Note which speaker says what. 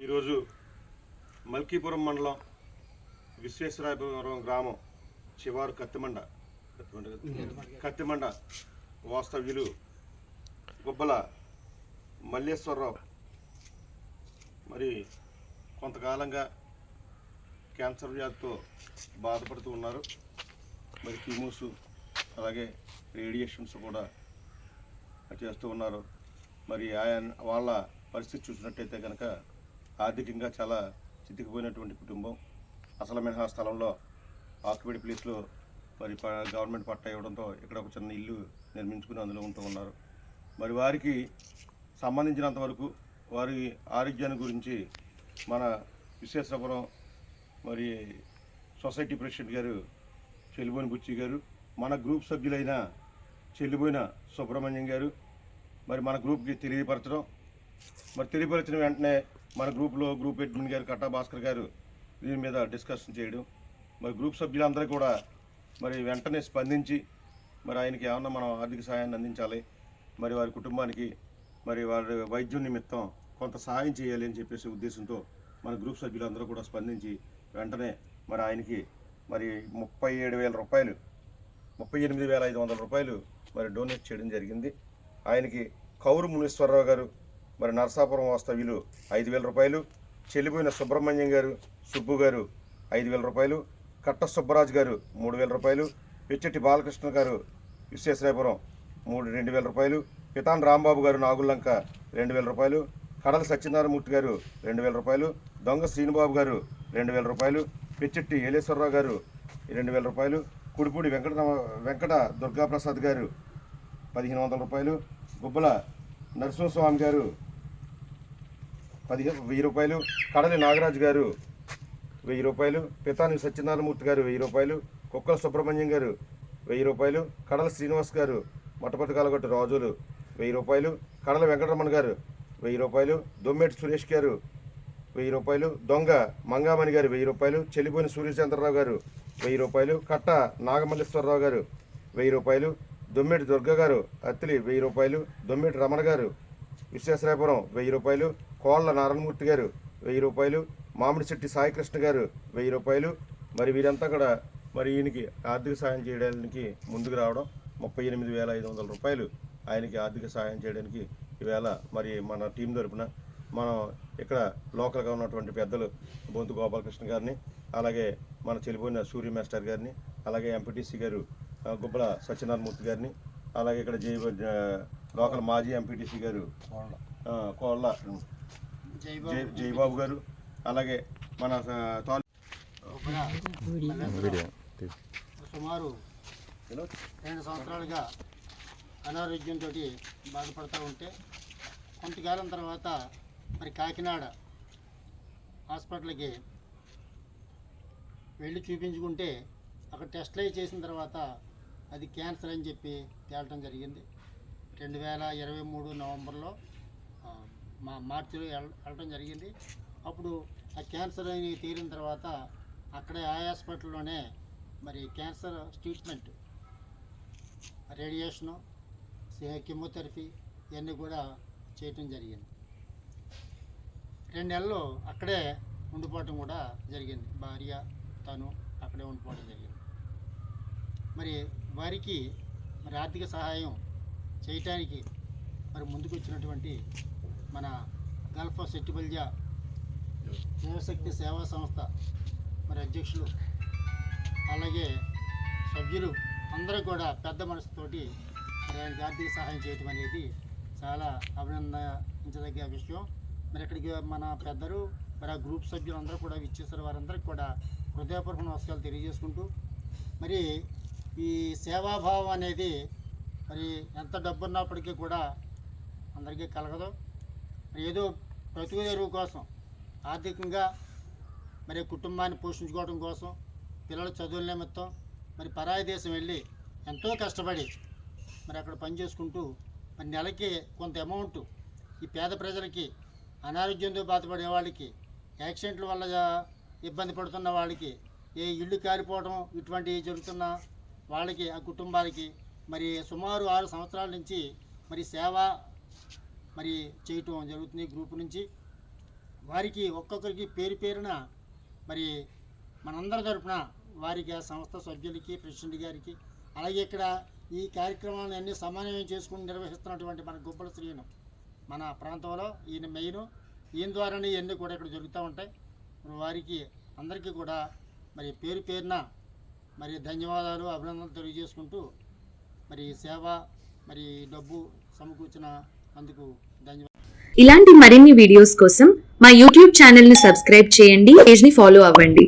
Speaker 1: ఈరోజు మల్కీపురం మండలం విశ్వేశ్వరాయపురం గ్రామం చివారు కత్తిమండ వాస్తవ్యులు గుబ్బల మల్లేశ్వరరావు మరి కొంతకాలంగా క్యాన్సర్ వ్యాధితో బాధపడుతూ ఉన్నారు. మరి కీమోస్ అలాగే రేడియేషన్స్ కూడా చేస్తూ ఉన్నారు. మరి వాళ్ళ పరిస్థితి చూసినట్టయితే కనుక ఆర్థికంగా చాలా చితికిపోయినటువంటి కుటుంబం. అసలు మినహా స్థలంలో ఆక్యుపైడ్ ప్లేస్లో మరి గవర్నమెంట్ పట్టా ఇవ్వడంతో ఇక్కడ ఒక చిన్న ఇల్లు నిర్మించుకుని అందులో ఉంటూ ఉన్నారు. మరి వారికి సంబంధించినంతవరకు వారి ఆరోగ్యాన్ని గురించి మన విశ్వేశ్వరపురం మరి సొసైటీ ప్రెసిడెంట్ గారు చెల్లిబోయిన బుచ్చి గారు, మన గ్రూప్ సభ్యులైన చెల్లిబోయిన సుబ్రహ్మణ్యం గారు మరి మన గ్రూప్కి తెలియపరచడం, మరి తెలియపరిచిన వెంటనే మన గ్రూప్ అడ్మిన్ గారు కట్టా భాస్కర్ గారు దీని మీద డిస్కషన్ చేయడం, మరి గ్రూప్ సభ్యులందరూ కూడా మరి వెంటనే స్పందించి మరి ఆయనకి ఏమన్నా మనం ఆర్థిక సహాయాన్ని అందించాలి, మరి వారి కుటుంబానికి మరి వారి వైద్యం నిమిత్తం కొంత సహాయం చేయాలి అని చెప్పేసి ఉద్దేశంతో మన గ్రూప్ సభ్యులందరూ కూడా స్పందించి వెంటనే మరి ఆయనకి మరి 38,500 రూపాయలు మరి డొనేట్ చేయడం జరిగింది. ఆయనకి కౌరు మునీశ్వరరావు గారు మరి నరసాపురం వాస్తవ్యులు 5,000 రూపాయలు, చెల్లిపోయిన సుబ్రహ్మణ్యం గారు సుబ్బు గారు 5,000 రూపాయలు, కట్ట సుబ్బరాజు గారు 3,000 రూపాయలు, పెచ్చెట్టి బాలకృష్ణ గారు విశ్వేశ్వరాయపురం 2,000 రూపాయలు, పితాన్ రాంబాబు గారు నాగుల్లంక 2,000 రూపాయలు, కడల సత్యనారాయణమూర్తి గారు 2,000 రూపాయలు, దొంగ శ్రీనుబాబు గారు 2,000 రూపాయలు, పెచ్చెట్టి ఏలేశ్వరరావు గారు 2,000 రూపాయలు, కుడిపూడి వెంకట దుర్గాప్రసాద్ గారు 1,500 రూపాయలు, గుబ్బల నరసింహస్వామి గారు 1,000 రూపాయలు, కడలి నాగరాజు గారు 1,000 రూపాయలు, పితాని సత్యనారాయణమూర్తి గారు 1,000 రూపాయలు, కుక్కల సుబ్రహ్మణ్యం గారు 1,000 రూపాయలు, కడల శ్రీనివాస్ గారు మట్టపతి కాలగొట్టు రాజులు 1,000 రూపాయలు, కడల వెంకటరమణ గారు 1,000 రూపాయలు, దొమ్మేటి సురేష్ గారు 1,000 రూపాయలు, దొంగ మంగామణి గారు 1,000 రూపాయలు, చెల్లిపోయిన సూర్యచంద్రరావు గారు 1,000 రూపాయలు, కట్ట నాగమల్లేశ్వరరావు గారు 1,000 రూపాయలు, దొమ్మేటి దుర్గ గారు అత్తిలి 1,000 రూపాయలు, దొమ్మేటి రమణ గారు విశ్వేశ్వరాయపురం 1,000 రూపాయలు, కోళ్ల నారాయణమూర్తి గారు 1,000 రూపాయలు, మామిడిశెట్టి సాయికృష్ణ గారు 1,000 రూపాయలు. మరి వీరంతా కూడా మరి ఈయనకి ఆర్థిక సాయం చేయడానికి ముందుకు రావడం 38,500 రూపాయలు ఆయనకి ఆర్థిక సాయం చేయడానికి ఈవేళ మరి మన టీం తరపున మనం ఇక్కడ లోకల్గా ఉన్నటువంటి పెద్దలు బొంతు గోపాలకృష్ణ గారిని, అలాగే మన చెలిపోయిన సూర్య మాస్టర్ గారిని, అలాగే ఎంపీటీసీ గారు గుబ్బల సత్యనారాయణమూర్తి గారిని, అలాగే ఇక్కడ లోకల్ మాజీ ఎంపీటీసీ గారు కోళ్ళ జయబాబు గారు, అలాగే మన
Speaker 2: సుమారు 2 సంవత్సరాలుగా అనారోగ్యంతో బాధపడుతూ ఉంటే కొంతకాలం తర్వాత మరి కాకినాడ హాస్పిటల్కి వెళ్ళి చూపించుకుంటే అక్కడ టెస్ట్లు అవి చేసిన తర్వాత అది క్యాన్సర్ అని చెప్పి తేలటం జరిగింది. 2023 నవంబర్లో మార్చిలో వెళ్ళటం జరిగింది. అప్పుడు ఆ క్యాన్సర్ అని తేలిన తర్వాత అక్కడే ఆ హాస్పిటల్లోనే మరి క్యాన్సర్ ట్రీట్మెంట్, రేడియేషను, కీమోథెరపీ ఇవన్నీ కూడా చేయటం జరిగింది. 2 నెలలు అక్కడే ఉండిపోవటం కూడా జరిగింది. భార్య తను అక్కడే ఉండిపోవడం జరిగింది. మరి వారికి మరి ఆర్థిక సహాయం చేయటానికి మరి ముందుకు వచ్చినటువంటి మన గల్ఫ్ సెట్టిబల్జా యువశక్తి సేవా సంస్థ మరి అధ్యక్షులు, అలాగే సభ్యులు అందరూ కూడా పెద్ద మనసుతోటి మరి ఆయనకి ఆర్థిక సహాయం చేయటం అనేది చాలా అభినందించదగ్గ విషయం. మరి ఇక్కడికి మన పెద్దలు మరి ఆ గ్రూప్ సభ్యులు అందరూ కూడా ఇచ్చేసారు. వారందరికీ కూడా హృదయపూర్వక నమస్కారాలు తెలియజేసుకుంటూ, మరి ఈ సేవాభావం అనేది మరి ఎంత డబ్బు ఉన్నప్పటికీ కూడా అందరికీ కలగదు. మరి ఏదో బ్రతుకు తెరువు కోసం ఆర్థికంగా మరి కుటుంబాన్ని పోషించుకోవడం కోసం, పిల్లల చదువుల నిమిత్తం మరి పరాయి దేశం వెళ్ళి ఎంతో కష్టపడి మరి అక్కడ పనిచేసుకుంటూ మరి నెలకి కొంత అమౌంట్ ఈ పేద ప్రజలకి, అనారోగ్యంతో బాధపడే వాళ్ళకి, యాక్సిడెంట్ల వల్ల ఇబ్బంది పడుతున్న వాళ్ళకి, ఏ ఇళ్ళు కాలిపోవడం ఇటువంటివి జరుగుతున్న వాళ్ళకి, ఆ కుటుంబాలకి మరి సుమారు 6 సంవత్సరాల నుంచి మరి సేవ మరి చేయటం జరుగుతుంది గ్రూప్ నుంచి. వారికి ఒక్కొక్కరికి పేరు పేరున మరి మనందరి తరపున వారికి ఆ సంస్థ సభ్యులకి ప్రెసిడెంట్ గారికి అలాగే ఇక్కడ ఈ కార్యక్రమాలను అన్ని సమన్వయం చేసుకుని నిర్వహిస్తున్నటువంటి మన గుబ్బల శ్రీను మన ప్రాంతంలో ఈయన మెయిన్, ఈయన ద్వారానే ఇవన్నీ కూడా ఇక్కడ జరుగుతూ ఉంటాయి. వారికి అందరికీ కూడా మరి పేరు పేరున మరి ధన్యవాదాలు అభినందనలు తెలియజేసుకుంటూ మరి సేవ మరి డబ్బు సమకూర్చిన అందుకు ధన్యవాదాలు.
Speaker 3: ఇలాంటి మరిన్ని వీడియోస్ కోసం మా యూట్యూబ్ ఛానల్ని సబ్స్క్రైబ్ చేయండి, పేజ్ని ఫాలో అవ్వండి.